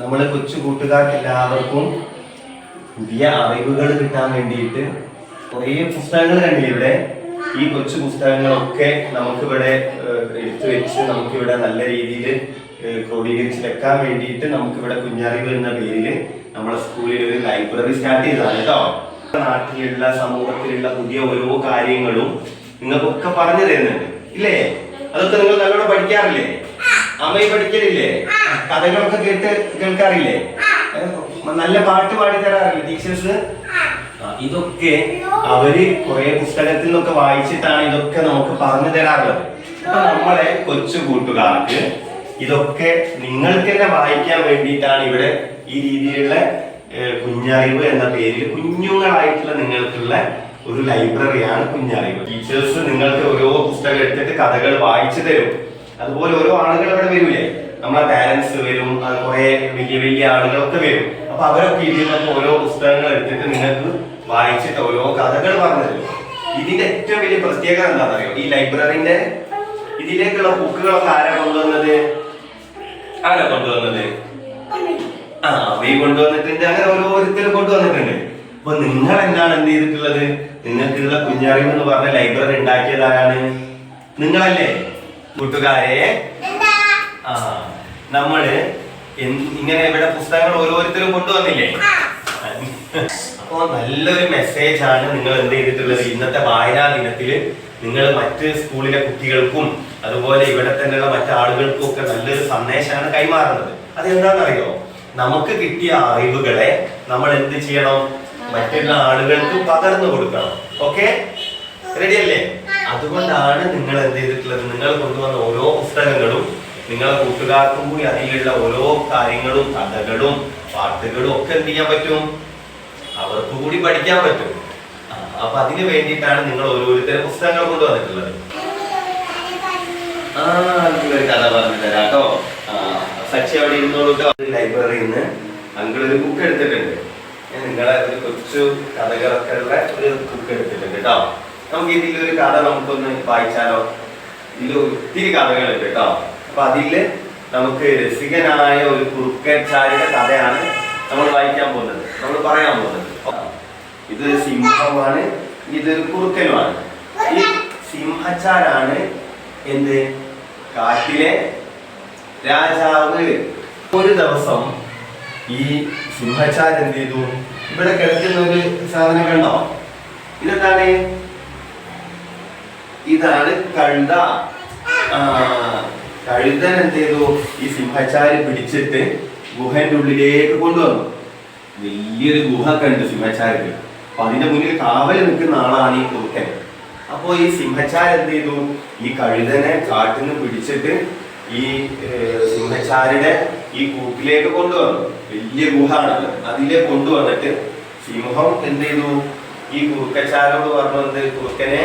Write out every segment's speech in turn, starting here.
നമ്മളെ കൊച്ചു കൂട്ടുകാർക്ക് എല്ലാവർക്കും പുതിയ അറിവുകൾ കിട്ടാൻ വേണ്ടിയിട്ട് കുറേ പുസ്തകങ്ങൾ കണ്ടില്ലേ ഇവിടെ. ഈ കൊച്ചു പുസ്തകങ്ങളൊക്കെ നമുക്കിവിടെ എടുത്തു വെച്ച് നമുക്കിവിടെ നല്ല രീതിയിൽ ക്രോഡീകരിച്ച് വെക്കാൻ വേണ്ടിയിട്ട് നമുക്കിവിടെ കുഞ്ഞറിവ് എന്ന പേരിൽ നമ്മളെ സ്കൂളിൽ ഒരു ലൈബ്രറി സ്റ്റാർട്ട് ചെയ്തതാണ് കേട്ടോ. നാട്ടിലുള്ള സമൂഹത്തിലുള്ള പുതിയ ഓരോ കാര്യങ്ങളും നിങ്ങൾക്കൊക്കെ പറഞ്ഞു തരുന്നുണ്ട് ഇല്ലേ? അതൊക്കെ നിങ്ങൾ നല്ലോണം പഠിക്കാറില്ലേ? അമ്മയും പഠിക്കലില്ലേ? കഥകളൊക്കെ കേൾക്കാറില്ലേ? നല്ല പാട്ട് പാടി തരാറില്ലേ ടീച്ചേഴ്സ്? ഇതൊക്കെ അവര് കുറെ പുസ്തകത്തിൽ നിന്നൊക്കെ വായിച്ചിട്ടാണ് ഇതൊക്കെ നമുക്ക് പറഞ്ഞു തരാറുള്ളത്. അപ്പൊ നമ്മളെ കൊച്ചു കൂട്ടുകാർക്ക് ഇതൊക്കെ നിങ്ങൾക്ക് തന്നെ വായിക്കാൻ വേണ്ടിയിട്ടാണ് ഇവിടെ ഈ രീതിയിലുള്ള കുഞ്ഞറിവ് എന്ന പേരിൽ കുഞ്ഞുങ്ങളായിട്ടുള്ള നിങ്ങൾക്കുള്ള ഒരു ലൈബ്രറിയാണ് കുഞ്ഞറിവ്. ടീച്ചേഴ്സ് നിങ്ങൾക്ക് ഓരോ പുസ്തകം എടുത്തിട്ട് കഥകൾ വായിച്ചു തരും. അതുപോലെ ഓരോ ആളുകൾ അവിടെ വരൂലേ, നമ്മളെ പാരന്റ്സ് വരും, അത് കുറെ വലിയ വലിയ ആളുകളൊക്കെ വരും. അപ്പൊ അവരൊക്കെ ഇതിനൊക്കെ ഓരോ പുസ്തകങ്ങൾ എടുത്തിട്ട് നിങ്ങൾക്ക് വായിച്ചിട്ട് ഓരോ കഥകൾ പറഞ്ഞു തരും. ഇതിന്റെ ഏറ്റവും വലിയ പ്രത്യേകത എന്താണെന്നറിയോ? ഈ ലൈബ്രറിന്റെ ഇതിലേക്കുള്ള ബുക്കുകളൊക്കെ ആരാ കൊണ്ടുവന്നത്? അവയെ കൊണ്ടുവന്നിട്ടുണ്ട്. അങ്ങനെ ഓരോരുത്തരും കൊണ്ടുവന്നിട്ടുണ്ട്. അപ്പൊ നിങ്ങൾ എന്താണ് എന്ത് ചെയ്തിട്ടുള്ളത്? നിങ്ങൾക്കുള്ള കുഞ്ഞറിവ് എന്ന് പറഞ്ഞ ലൈബ്രറി ഉണ്ടാക്കിയതാരാണ്? നിങ്ങളല്ലേ കൂട്ടുകാരെ? നമ്മള് ഇങ്ങനെ ഇവിടെ പുസ്തകങ്ങൾ ഓരോരുത്തരും കൊണ്ടുവന്നില്ലേ? അപ്പൊ നല്ലൊരു മെസ്സേജ് ആണ് നിങ്ങൾ എന്ത് ചെയ്തിട്ടുള്ളത്? ഇന്നത്തെ വായനാ ദിനത്തില് നിങ്ങൾ മറ്റ് സ്കൂളിലെ കുട്ടികൾക്കും അതുപോലെ ഇവിടെ തന്നെയുള്ള മറ്റാളുകൾക്കും ഒക്കെ നല്ലൊരു സന്ദേശമാണ് കൈമാറുന്നത്. അതെന്താണെന്നറിയോ? നമുക്ക് കിട്ടിയ അറിവുകളെ നമ്മൾ എന്ത് ചെയ്യണം? മറ്റുള്ള ആളുകൾക്ക് പകർന്നു കൊടുക്കണം. ഓക്കെ, റെഡി അല്ലേ? അതുകൊണ്ടാണ് നിങ്ങൾ എന്ത് ചെയ്തിട്ടുള്ളത്? നിങ്ങൾ കൊണ്ടുവന്ന ഓരോ പുസ്തകങ്ങളും നിങ്ങളെ കൂട്ടുകാർക്കും കൂടി അതിലുള്ള ഓരോ കാര്യങ്ങളും കഥകളും പാട്ടുകളും ഒക്കെ എന്ത് ചെയ്യാൻ പറ്റും? അവർക്ക് കൂടി പഠിക്കാൻ പറ്റും. അപ്പൊ അതിന് വേണ്ടിയിട്ടാണ് നിങ്ങൾ ഓരോരുത്തരും പുസ്തകങ്ങൾ കൊണ്ടുവന്നിട്ടുള്ളത്. ഒരു കഥ പറഞ്ഞു തരാം കേട്ടോ. സച്ചി അവിടെ ഇരുന്നോളൂ. ലൈബ്രറിയിൽ നിന്ന് അങ്കിൾ ഒരു ബുക്ക് എടുത്തിട്ടുണ്ട്. നിങ്ങളെ ഒരു കൊച്ചു കഥകളൊക്കെ ഉള്ള ഒരു ബുക്ക് എടുത്തിട്ടുണ്ട് കേട്ടോ. നമുക്ക് ഇതിലൊരു കഥ നമുക്കൊന്ന് വായിച്ചാലോ? ഇതിൽ ഒത്തിരി കഥകളുണ്ട് കേട്ടോ. അപ്പൊ അതില് നമുക്ക് രസികനായ ഒരു കുറുക്കച്ചാരിയുടെ കഥയാണ് നമ്മൾ വായിക്കാൻ പോകുന്നത്, നമ്മൾ പറയാൻ പോകുന്നത്. ഇതൊരു സിംഹമാണ്, ഇതൊരു കുറുക്കനുമാണ്. ഈ സിംഹച്ചാരാണ് എന്ത്? കാട്ടിലെ രാജാവ്. ഒരു ദിവസം ഈ സിംഹച്ചാരൻ എന്ത് ചെയ്തു? ഇവിടെ കിടക്കുന്ന ഒരു സാധനം കണ്ടോ? ഇതെന്താണ്? ഇതാണ് കഴുത. കഴുതൻ എന്ത് ചെയ്തു? ഈ സിംഹച്ചാരി പിടിച്ചിട്ട് ഗുഹന്റെ ഉള്ളിലേക്ക് കൊണ്ടുവന്നു. വലിയൊരു ഗുഹ കണ്ടു സിംഹച്ചാരിക്ക്. അപ്പൊ അതിന്റെ മുന്നിൽ കാവൽ നിൽക്കുന്ന ആളാണ് ഈ കുറുക്കൻ. അപ്പോ ഈ സിംഹച്ചാർ എന്ത് ചെയ്തു? ഈ കഴുതനെ കാട്ടിൽ നിന്ന് പിടിച്ചിട്ട് ഈ സിംഹച്ചാരുടെ ഈ കൂട്ടിലേക്ക് കൊണ്ടുവന്നു. വലിയ ഗുഹ ആണല്ലോ, അതിലേക്ക് കൊണ്ടുവന്നിട്ട് സിംഹം എന്ത് ചെയ്തു? ഈ കുറുക്കച്ചാരോട് പറഞ്ഞത്, കുറുക്കനെ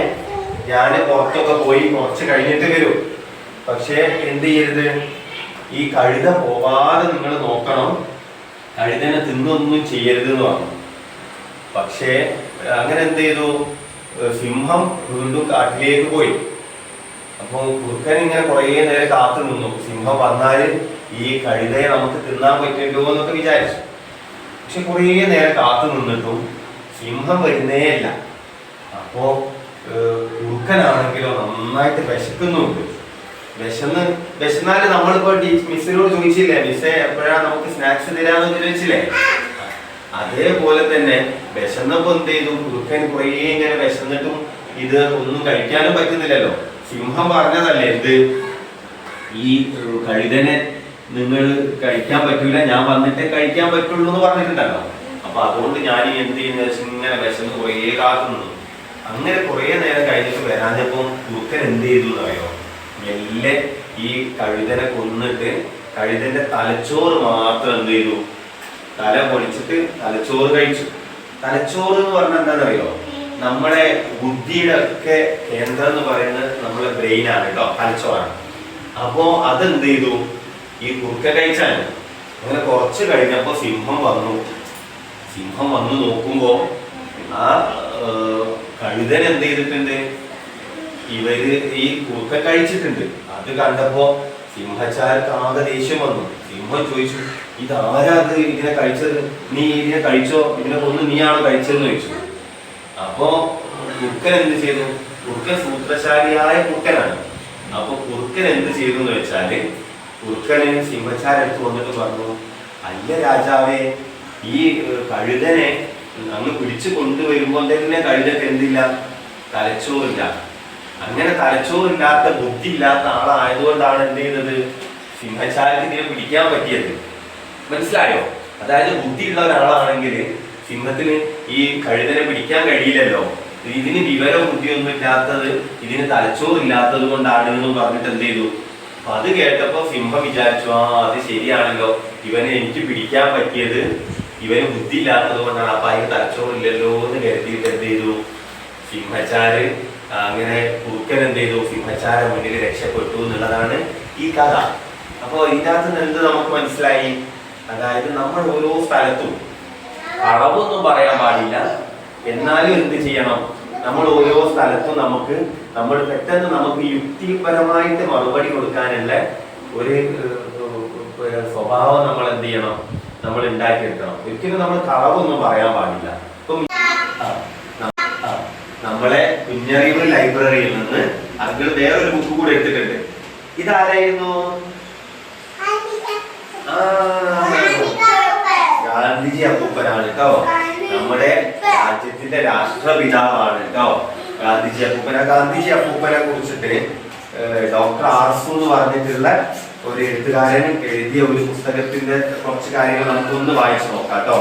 ഞാൻ പുറത്തൊക്കെ പോയി കുറച്ച് കഴിഞ്ഞിട്ട് വരും, പക്ഷെ എന്ത് ചെയ്യരുത്, ഈ കഴുത പോവാതെ നിങ്ങൾ നോക്കണം, കഴുതനെ തിന്നൊന്നും ചെയ്യരുത് എന്ന് പറഞ്ഞു. പക്ഷേ അങ്ങനെ എന്ത് ചെയ്തു? സിംഹം വീണ്ടും കാട്ടിലേക്ക് പോയി. അപ്പോൾ കുറുക്കൻ ഇങ്ങനെ കുറേ നേരം കാത്തു നിന്നു. സിംഹം വന്നാൽ ഈ കഴുതയെ നമുക്ക് തിന്നാൻ പറ്റുമല്ലോ എന്നൊക്കെ വിചാരിച്ചു. പക്ഷെ കുറേ നേരം കാത്തു നിന്നിട്ടും സിംഹം വരുന്നേ ഇല്ല. അപ്പോ കുറുക്കനാണെങ്കിലോ നന്നായിട്ട് വിശക്കുന്നുണ്ട്. വിശന്നാല് നമ്മളിപ്പോ മിസ്സിനോട് ചോദിച്ചില്ലേ, മിസ്സേ എപ്പോഴാണ് നമുക്ക് സ്നാക്സ് തരാന്ന് ചോദിച്ചില്ലേ? അതേപോലെ തന്നെ വിശന്നപ്പോ എന്ത് ചെയ്തു? കുറുക്കൻ കുറേ ഇങ്ങനെ വിശന്നിട്ടും ഇത് ഒന്നും കഴിക്കാനും പറ്റുന്നില്ലല്ലോ. സിംഹം പറഞ്ഞതല്ലേ എന്ത്? ഈ കഴുതനെ നിങ്ങൾ കഴിക്കാൻ പറ്റൂല, ഞാൻ വന്നിട്ടേ കഴിക്കാൻ പറ്റുള്ളൂ എന്ന് പറഞ്ഞിട്ടുണ്ടല്ലോ. അപ്പൊ അതുകൊണ്ട് ഞാൻ എന്ത് ചെയ്യുന്ന ഇങ്ങനെ വിശന്ന് കുറേ കാത്തുന്നു. അങ്ങനെ കുറേ നേരം കഴിഞ്ഞിട്ട് വരാഞ്ഞപ്പം കുറുക്കൻ എന്ത് ചെയ്തു എന്നറിയോ? മെല്ലെ ഈ കഴുതനെ കൊന്നിട്ട് കഴുതന്റെ തലച്ചോറ് മാത്രം എന്ത് ചെയ്തു? തല പൊളിച്ചിട്ട് തലച്ചോറ് കഴിച്ചു. തലച്ചോറ് എന്ന് പറഞ്ഞാൽ എന്താണെന്നറിയോ? നമ്മളെ ബുദ്ധിയുടെ ഒക്കെ കേന്ദ്രം എന്ന് പറയുന്നത് നമ്മളെ ബ്രെയിനാണ് കേട്ടോ, തലച്ചോറാണ്. അപ്പോ അതെന്ത് ചെയ്തു? ഈ കുറുക്ക കഴിച്ചാണ്. അങ്ങനെ കുറച്ച് കഴിഞ്ഞപ്പോ സിംഹം വന്നു നോക്കുമ്പോ ആ കഴുതൻ എന്ത് ചെയ്തിട്ടുണ്ട്? ഇവര് ഈ കുറുക്ക കഴിച്ചിട്ടുണ്ട്. അത് കണ്ടപ്പോ സിംഹച്ചാർക്ക് ആകെ ദേഷ്യം വന്നു. സിംഹം ചോദിച്ചു, ഇതാരാത് ഇതിനെ കഴിച്ചത്? നീ ഇതിനെ കഴിച്ചോ? ഇതിനെ കൊന്ന് നീയാണോ കഴിച്ചതെന്ന് ചോദിച്ചു. അപ്പോ കുറുക്കൻ എന്ത് ചെയ്തു? കുറുക്കൻ സൂത്രശാലിയായ കുറുക്കനാണ്. അപ്പൊ കുറുക്കൻ എന്ത് ചെയ്തു എന്ന് വെച്ചാല്, കുറുക്കന് സിംഹച്ചാരെടുത്ത് വന്നിട്ട് പറഞ്ഞു, അല്ല രാജാവേ, ഈ കഴുകനെ അങ്ങ് പിടിച്ചു കൊണ്ടുവരുമ്പോൾ തന്നെ കഴുകക്ക് എന്തില്ല? തലച്ചോറില്ല. അങ്ങനെ തലച്ചോറില്ലാത്ത ബുദ്ധി ഇല്ലാത്ത ആളായതുകൊണ്ടാണ് എന്ത് ചെയ്യുന്നത്? സിംഹച്ചാരത്തിന് ഇതിനെ പിടിക്കാൻ പറ്റിയത്. മനസ്സിലായോ? അതായത് ബുദ്ധിയുള്ള ഒരാളാണെങ്കിൽ സിംഹത്തിന് ഈ കഴുകനെ പിടിക്കാൻ കഴിയില്ലല്ലോ. ഇതിന് വിവരം ബുദ്ധിയൊന്നും ഇല്ലാത്തത്, ഇതിന് തലച്ചോറില്ലാത്തത് കൊണ്ടാണ് എന്ന് പറഞ്ഞിട്ട് എന്ത് ചെയ്തു? അപ്പൊ അത് കേട്ടപ്പോ സിംഹം വിചാരിച്ചു, അത് ശരിയാണല്ലോ, ഇവനെ എനിക്ക് പിടിക്കാൻ പറ്റിയത് ഇവന് ബുദ്ധി ഇല്ലാത്തത് കൊണ്ടാണ്. അപ്പൊ അതിന് തലച്ചോറില്ലല്ലോ എന്ന് കരുതിയിട്ട് എന്ത് ചെയ്തു? സിംഹച്ചാര് അങ്ങനെ കുറുക്കൻ എന്ത് ചെയ്തു? സിംഹച്ചാര മുന്നിൽ രക്ഷപ്പെട്ടു എന്നുള്ളതാണ് ഈ കഥ. അപ്പൊ ഇതിനകത്ത് നിന്ന് എന്ത് നമുക്ക് മനസ്സിലായി? അതായത് നമ്മൾ ഓരോ സ്ഥലത്തും കളവൊന്നും പറയാൻ പാടില്ല, എന്നാലും എന്ത് ചെയ്യണം? നമ്മൾ ഓരോ സ്ഥലത്തും നമ്മൾ പെട്ടെന്ന് നമുക്ക് യുക്തിപരമായിട്ട് മറുപടി കൊടുക്കാനുള്ള ഒരു സ്വഭാവം നമ്മൾ എന്ത് ചെയ്യണം? നമ്മൾ ഉണ്ടാക്കിയെടുക്കണം. ഒരിക്കലും നമ്മൾ കളവൊന്നും പറയാൻ പാടില്ല. ഇപ്പം നമ്മളെ കുഞ്ഞറിവ് ലൈബ്രറിയിൽ നിന്ന് അങ്കിൾ വേറൊരു ബുക്ക് കൂടെ എടുത്തിട്ടുണ്ട്. ഇതാരായിരുന്നു? ഗാന്ധിജി അപ്പൂപ്പനാണ് കേട്ടോ. നമ്മുടെ രാജ്യത്തിന്റെ രാഷ്ട്രപിതാവാണ് കേട്ടോ ഗാന്ധിജി അപ്പൂപ്പൻ. ഗാന്ധിജി അപ്പൂപ്പനെ കുറിച്ചിട്ട് ഡോക്ടർ ആർസു എന്ന് പറഞ്ഞിട്ടുള്ള ഒരു എഴുത്തുകാരൻ എഴുതിയ ഒരു പുസ്തകത്തിന്റെ കുറച്ച് കാര്യങ്ങൾ നമുക്കൊന്ന് വായിച്ചു നോക്കാം കേട്ടോ.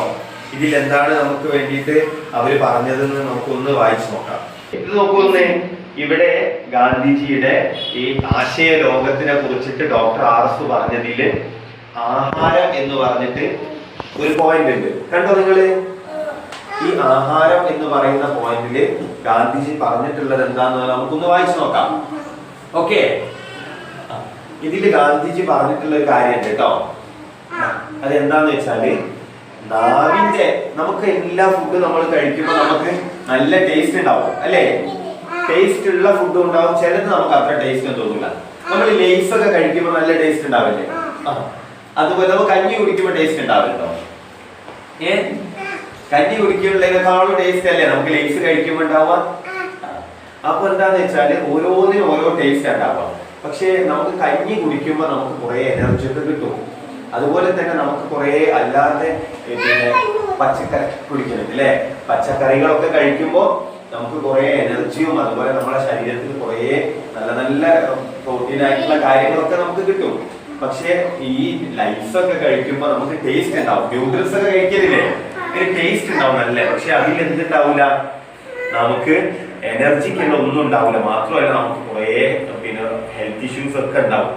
ഇതിൽ എന്താണ് നമുക്ക് വേണ്ടിയിട്ട് അവര് പറഞ്ഞതെന്ന് നമുക്കൊന്ന് വായിച്ചു നോക്കാം. ഇത് നോക്കുന്നേ, ഇവിടെ ഗാന്ധിജിയുടെ ഈ ആശയ ലോകത്തിനെ കുറിച്ചിട്ട് ഡോക്ടർ ആർസു പറഞ്ഞതിൽ ആഹാരം എന്ന് പറഞ്ഞിട്ട് ഒരു പോയിന്റ് ഉണ്ട്. കണ്ടോ നിങ്ങള്? ഈ ആഹാരം എന്ന് പറയുന്ന പോയിന്റില് ഗാന്ധിജി പറഞ്ഞിട്ടുള്ളത് എന്താന്ന് നമുക്കൊന്ന് വായിച്ചു നോക്കാം. ഓക്കെ, ഇതില് ഗാന്ധിജി പറഞ്ഞിട്ടുള്ള ഒരു കാര്യം കേട്ടോ. അതെന്താന്ന് വെച്ചാല്, നാവിന്റെ നമുക്ക് എല്ലാ ഫുഡ് നമ്മൾ കഴിക്കുമ്പോൾ നമുക്ക് നല്ല ടേസ്റ്റ് ഉണ്ടാവും അല്ലേ? ടേസ്റ്റ് ഉള്ള ഫുഡും ഉണ്ടാവും, ചിലത് നമുക്ക് അത്ര ടേസ്റ്റ് തോന്നില്ല. നമ്മൾ ലേസ് ഒക്കെ കഴിക്കുമ്പോൾ നല്ല ടേസ്റ്റ് ഉണ്ടാവില്ലേ? അതുപോലെ നമുക്ക് കഞ്ഞി കുടിക്കുമ്പോൾ ടേസ്റ്റ് ഉണ്ടാവില്ലോ. കഞ്ഞി കുടിക്കുമ്പോഴേക്കാളും ടേസ്റ്റ് അല്ലേ നമുക്ക് ലേസ് കഴിക്കുമ്പോൾ ഉണ്ടാവുക? അപ്പൊ എന്താന്ന് വെച്ചാല് ഓരോന്നിനും ഓരോ ടേസ്റ്റ് ഉണ്ടാവുക. പക്ഷെ നമുക്ക് കഞ്ഞി കുടിക്കുമ്പോൾ നമുക്ക് കുറെ എനർജി ഒക്കെ കിട്ടും. അതുപോലെ തന്നെ നമുക്ക് കുറെ അല്ലാതെ പിന്നെ പച്ചക്കറി കുടിക്കുന്നുണ്ട് അല്ലെ? പച്ചക്കറികളൊക്കെ കഴിക്കുമ്പോൾ നമുക്ക് കുറെ എനർജിയും അതുപോലെ നമ്മുടെ ശരീരത്തിൽ കുറെ നല്ല നല്ല പ്രോട്ടീൻ ആയിട്ടുള്ള കാര്യങ്ങളൊക്കെ നമുക്ക് കിട്ടും. പക്ഷെ ഈ ലൈഫ് ഒക്കെ കഴിക്കുമ്പോൾ നമുക്ക് ടേസ്റ്റ് ഉണ്ടാവും. ന്യൂഡിൽസ് ഒക്കെ കഴിക്കലില്ലേ? അതിന് ടേസ്റ്റ് ഉണ്ടാവും നല്ല, പക്ഷെ അതിൽ എന്തുണ്ടാവില്ല? നമുക്ക് എനർജിക്കുള്ള ഒന്നും ഉണ്ടാവില്ല. മാത്രമല്ല നമുക്ക് കുറെ പിന്നെ ഹെൽത്ത് ഇഷ്യൂസ് ഒക്കെ ഉണ്ടാവും,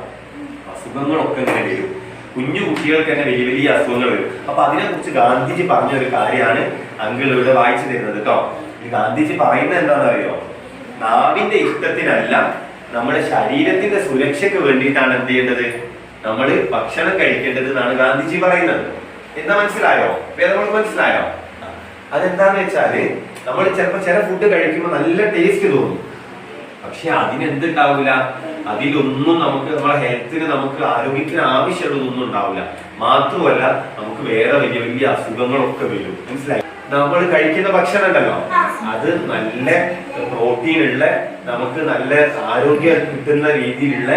അസുഖങ്ങളൊക്കെ ഇങ്ങനെ വരും. കുഞ്ഞു കുട്ടികൾക്ക് തന്നെ വലിയ വലിയ അസുഖങ്ങൾ വരും. അപ്പൊ അതിനെ കുറിച്ച് ഗാന്ധിജി പറഞ്ഞ ഒരു കാര്യമാണ് അങ്കിൾ ഇവിടെ വായിച്ചു തരുന്നത് കേട്ടോ. ഈ ഗാന്ധിജി പറയുന്നത് എന്താണെന്ന് അറിയോ? നാവിന്റെ ഇഷ്ടത്തിനല്ല, നമ്മുടെ ശരീരത്തിന്റെ സുരക്ഷയ്ക്ക് വേണ്ടിയിട്ടാണ് എന്ത് ചെയ്യേണ്ടത്? നമ്മൾ ഭക്ഷണം കഴിക്കേണ്ടത് എന്നാണ് ഗാന്ധിജി പറയുന്നത്. എന്താ മനസ്സിലായോ? നമുക്ക് മനസ്സിലായോ? അതെന്താന്ന് വെച്ചാല്, നമ്മൾ ചിലപ്പോ ചില ഫുഡ് കഴിക്കുമ്പോൾ നല്ല ടേസ്റ്റ് തോന്നും, പക്ഷെ അതിനെന്തുണ്ടാവില്ല? അതിലൊന്നും നമുക്ക് നമ്മളെ ഹെൽത്തിന് നമുക്ക് ആരോഗ്യത്തിന് ആവശ്യമുള്ളതൊന്നും ഉണ്ടാവില്ല. മാത്രമല്ല നമുക്ക് വേറെ വലിയ വലിയ അസുഖങ്ങളൊക്കെ വരും. മനസ്സിലായി? നമ്മൾ കഴിക്കുന്ന ഭക്ഷണം ഉണ്ടല്ലോ, അത് നല്ല പ്രോട്ടീൻ ഉള്ള, നമുക്ക് നല്ല ആരോഗ്യം കിട്ടുന്ന രീതിയിലുള്ള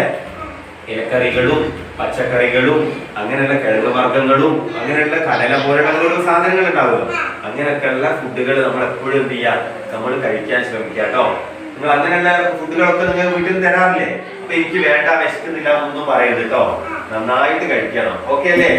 ഇലക്കറികളും പച്ചക്കറികളും അങ്ങനെയുള്ള കിഴങ്ങുവർഗ്ഗങ്ങളും അങ്ങനെയുള്ള കടല പോലുള്ള ഓരോ സാധനങ്ങൾ ഉണ്ടാവുമല്ലോ, അങ്ങനെയൊക്കെയുള്ള ഫുഡുകൾ നമ്മൾ എപ്പോഴും എന്ത് ചെയ്യാം? നമ്മൾ കഴിക്കാൻ ശ്രമിക്കുക കേട്ടോ. നിങ്ങൾ അങ്ങനെയുള്ള ഫുഡുകളൊക്കെ നിങ്ങൾ വീട്ടിൽ നിന്ന് തരാറില്ലേ? അപ്പൊ എനിക്ക് വേണ്ട, വിശക്കുന്നില്ല ഒന്നും പറയരുത് കേട്ടോ. നന്നായിട്ട് കഴിക്കണം. ഓക്കെ അല്ലേ?